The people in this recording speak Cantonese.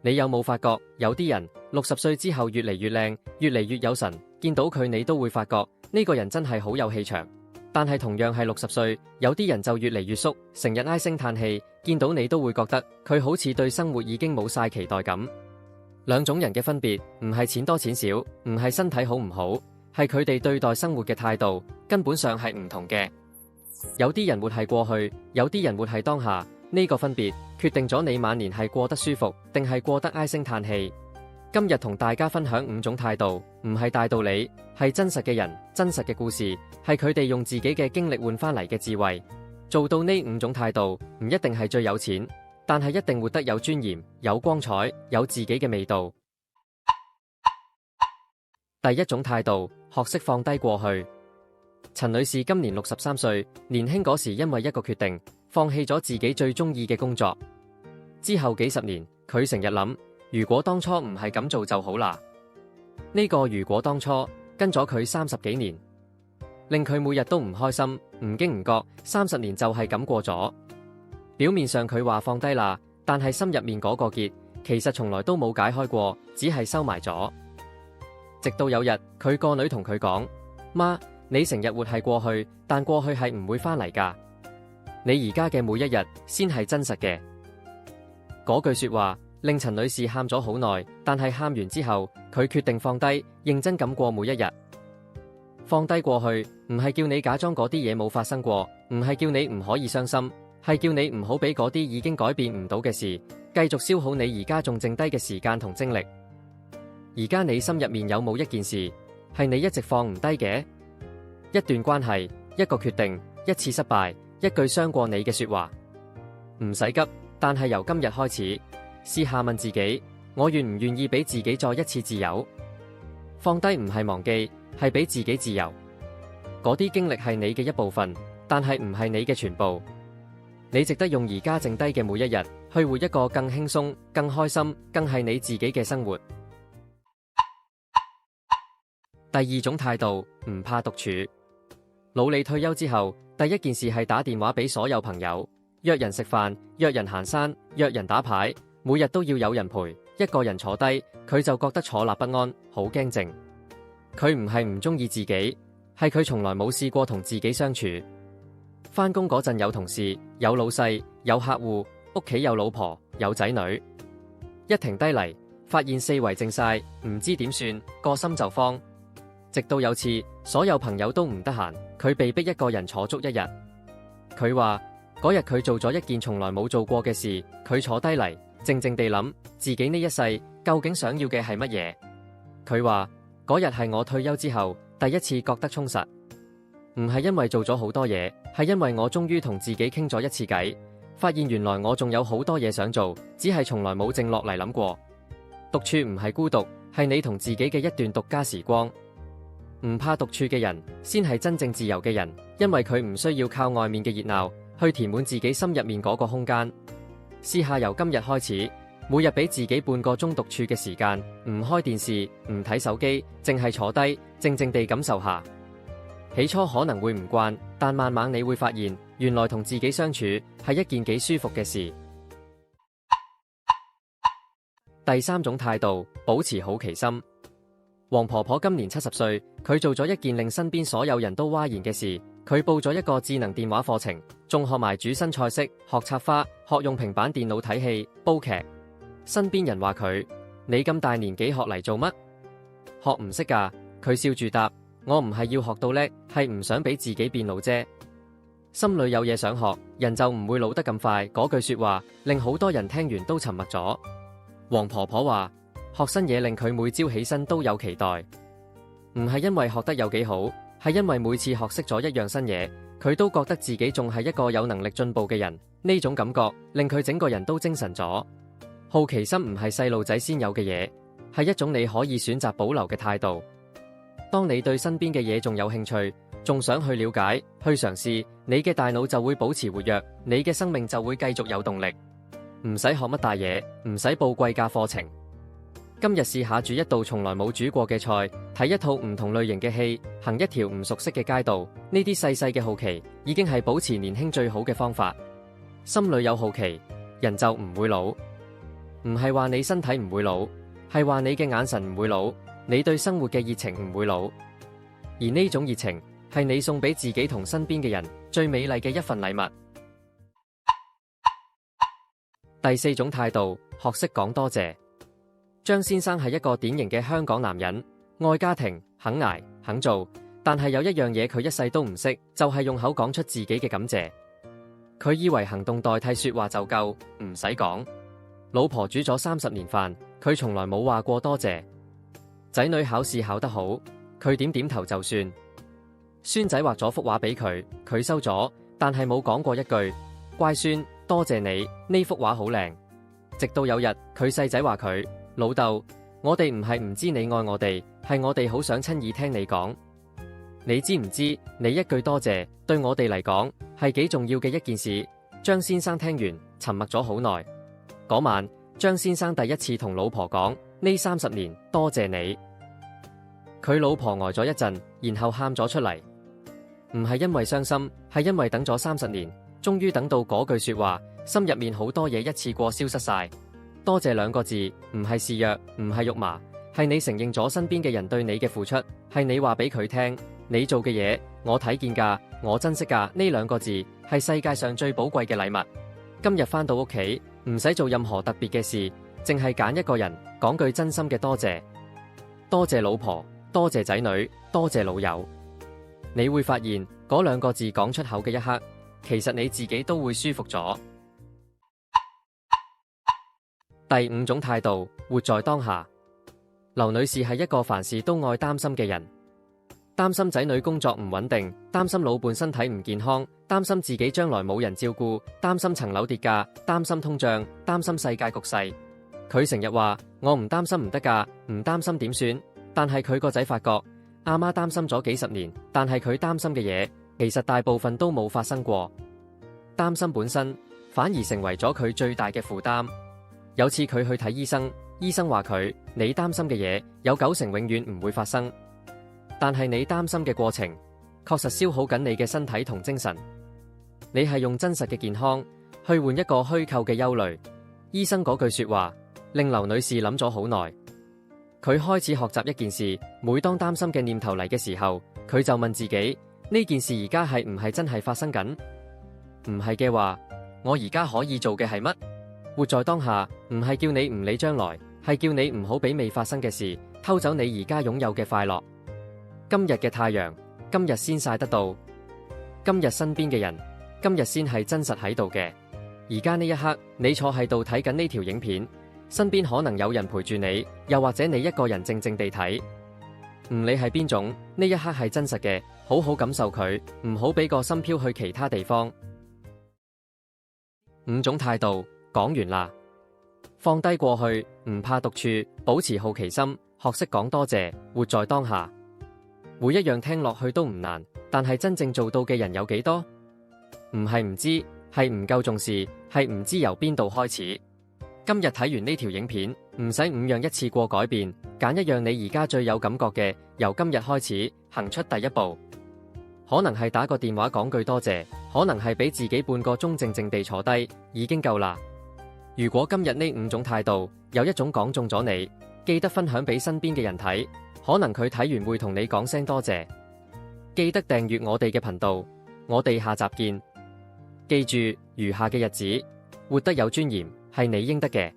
你有冇發覺有啲人60歲之後越嚟越靚，越嚟越有神，見到佢你都會發覺呢個人真係好有氣場。但係同樣係60歲，有啲人就越嚟越縮，成日唉聲嘆氣，見到你都會覺得佢好似對生活已經冇晒期待咁。兩種人嘅分別唔係錢多錢少，唔係身體好唔好，係佢哋對待生活嘅態度根本上係唔同嘅。有啲人活係過去，有啲人活係當下，呢個分別決定咗你晚年係過得舒服，定係過得唉聲嘆氣。今日同大家分享5種態度，唔係大道理，係真實嘅人，真實嘅故事，係佢哋用自己嘅經歷換翻嚟嘅智慧。做到呢5種態度，唔一定係最有錢，但係一定活得有尊嚴、有光彩、有自己嘅味道。第一種態度，學識放低過去。陳女士今年63歲，年輕嗰時因為一個決定，放棄咗自己最中意嘅工作。之後幾十年，佢成日諗，如果當初唔係咁做就好啦。呢個如果當初跟咗佢30幾年，令佢每日都唔開心，唔經唔覺30年就係咁過咗。表面上佢話放低啦，但係心入面嗰個結其實從來都冇解開過，只係收埋咗。直到有日佢個女同佢講，媽，你成日活係過去，但過去係唔會翻嚟㗎。你而家嘅每一日先係真實嘅。嗰句說話令陳女士喊咗好耐，但係喊完之後，佢決定放低，認真咁過每一日。放低過去，唔係叫你假裝嗰啲嘢冇發生過，唔係叫你唔可以傷心，係叫你唔好俾嗰啲已經改變唔到嘅事，繼續消耗你而家仲剩低嘅時間同精力。而家你心入面有冇一件事，係你一直放唔低嘅？一段關係，一個決定，一次失敗，一句傷過你嘅說話。唔使急，但係由今日開始，試下問自己，我願唔願意俾自己再一次自由？放低唔係忘記，係俾自己自由。嗰啲經歷係你嘅一部分，但係唔係你嘅全部。你值得用而家剩低嘅每一日，去活一個更輕鬆、更開心、更係你自己嘅生活。第二種態度，唔怕獨處。老李退休之後，第一件事係打電話俾所有朋友，約人食飯，約人行山，約人打牌，每日都要有人陪。一個人坐低，佢就覺得坐立不安，好驚靜。佢唔係唔中意自己，係佢從來冇試過同自己相處。返工嗰陣有同事，有老細，有客戶，屋企有老婆，有仔女。一停低嚟，發現四圍靜晒，唔知點算，個心就慌。直到有次，所有朋友都唔得閒，佢被逼一個人坐足一日。佢話嗰日佢做咗一件從來冇做過嘅事，佢坐低嚟，靜靜地諗自己呢一世究竟想要嘅係乜嘢。佢話嗰日係我退休之後第一次覺得充實，唔係因為做咗好多嘢，係因為我終於同自己傾咗一次偈，發現原來我仲有好多嘢想做，只係從來冇靜落嚟諗過。獨處唔係孤獨，係你同自己嘅一段獨家時光。唔怕獨處嘅人，先係真正自由嘅人，因為佢唔需要靠外面嘅熱鬧去填滿自己心入面嗰個空間。試下由今日開始，每日俾自己半個鐘獨處嘅時間，唔開電視，唔睇手機，淨係坐低，靜靜地感受下。起初可能會唔慣，但慢慢你會發現，原來同自己相處係一件幾舒服嘅事。第三種態度，保持好奇心。黃婆婆今年70歲，佢做咗一件令身邊所有人都嘩然嘅事，佢報咗一個智能電話課程，仲學埋煮新菜式，學插花，學用平板電腦睇戲、煲劇。身邊人話佢：你咁大年紀學嚟做乜？學唔識㗎。佢笑住答：我唔係要學到叻，係唔想俾自己變老啫。心裏有嘢想學，人就唔會老得咁快。嗰句說話令好多人聽完都沉默咗。黃婆婆話：學新嘢令佢每朝起身都有期待，唔係因為學得有幾好，係因為每次學識咗一樣新嘢，佢都覺得自己仲係一個有能力進步嘅人。呢種感覺令佢整個人都精神咗。好奇心唔係細路仔先有嘅嘢，係一種你可以選擇保留嘅態度。當你對身邊嘅嘢仲有興趣，仲想去了解、去嘗試，你嘅大腦就會保持活躍，你嘅生命就會繼續有動力。唔使學乜大嘢，唔使報貴價課程。今日試下煮一道從來冇煮過嘅菜，睇一套唔同類型嘅戲，行一條唔熟悉嘅街道，呢啲細細嘅好奇，已經係保持年輕最好嘅方法。心裏有好奇，人就唔會老。唔係話你身體唔會老，係話你嘅眼神唔會老，你對生活嘅熱情唔會老。而呢種熱情係你送俾自己同身邊嘅人最美麗嘅一份禮物。第四種態度，學識講多謝。張先生係一個典型嘅香港男人，愛家庭，肯捱，肯做，但係有一樣嘢佢一世都唔識，就係用口講出自己嘅感謝。佢以為行動代替說話就夠，唔使講。老婆煮咗30年飯，佢從來冇話過多謝。仔女考試考得好，佢點點頭就算。孫仔畫咗幅畫俾佢，佢收咗，但係冇講過一句乖孫，多謝你，呢幅畫好靚。直到有日，佢細仔話佢，老豆，我哋唔係唔知你愛我哋，係我哋好想親耳聽你講。你知唔知你一句多謝對我哋嚟講係幾重要嘅一件事？張先生聽完沉默咗好耐。嗰晚，張先生第一次同老婆講，呢30年多謝你。佢老婆呆咗一陣，然後喊咗出嚟。唔係因為傷心，係因為等咗30年，終於等到嗰句說話，心入面好多嘢一次過消失晒。多謝2個字，唔係示弱，唔係肉麻，係你承認咗身邊嘅人對你嘅付出，係你話俾佢聽，你做嘅嘢我睇見㗎，我珍惜㗎。呢2個字係世界上最寶貴嘅禮物。今日返到屋企，唔使做任何特別嘅事，淨係揀一個人講句真心嘅多謝。多謝老婆，多謝仔女，多謝老友。你會發現嗰2個字講出口嘅一刻，其實你自己都會舒服咗。第5種態度，活在當下。劉女士係一個凡事都愛擔心嘅人，擔心仔女工作唔穩定，擔心老伴身體唔健康，擔心自己將來冇人照顧，擔心層樓跌價，擔心通脹，擔心世界局勢。佢成日話我唔擔心唔得㗎，唔擔心點算？但係佢個仔發覺阿媽擔心咗幾十年，但係佢擔心嘅嘢其實大部分都冇發生過。擔心本身反而成為咗佢最大嘅負擔。有次佢去睇醫生，醫生話佢，你擔心嘅嘢有90成永遠唔會發生，但係你擔心嘅過程確實消耗緊你嘅身體同精神。你係用真實嘅健康去換一個虛構嘅憂慮。醫生嗰句說話令劉女士諗咗好耐。佢開始學習一件事，每當擔心嘅念頭嚟嘅時候，佢就問自己，呢件事而家係唔係真係發生緊？唔係嘅話，我而家可以做嘅係乜？活在當下，唔係叫你唔理將來，係叫你唔好俾未發生嘅事偷走你而家擁有嘅快樂。今日嘅太陽，今日先曬得到；今日身邊嘅人，今日先係真實喺度嘅。而家呢一刻，你坐喺度睇緊呢條影片，身邊可能有人陪住你，又或者你一個人靜靜地睇。唔理係邊種，呢一刻係真實嘅，好好感受佢，唔好俾個心飄去其他地方。5種態度。講完啦，放低過去，唔怕獨處，保持好奇心，學識講多謝，活在當下。每一樣聽落去都唔難，但係真正做到嘅人有幾多？唔係唔知，係唔夠重視，係唔知由邊度開始。今日睇完呢條影片，唔使5樣一次過改變，揀一樣你而家最有感覺嘅，由今日開始行出第一步。可能係打個電話講句多謝，可能係俾自己半個鐘靜靜地坐低，已經夠啦。如果今日呢5種態度有一種講中咗你，記得分享俾身邊嘅人睇，可能佢睇完會同你講聲多謝。記得訂閱我哋嘅頻道，我哋下集見。記住，餘下嘅日子活得有尊嚴，係你應得嘅。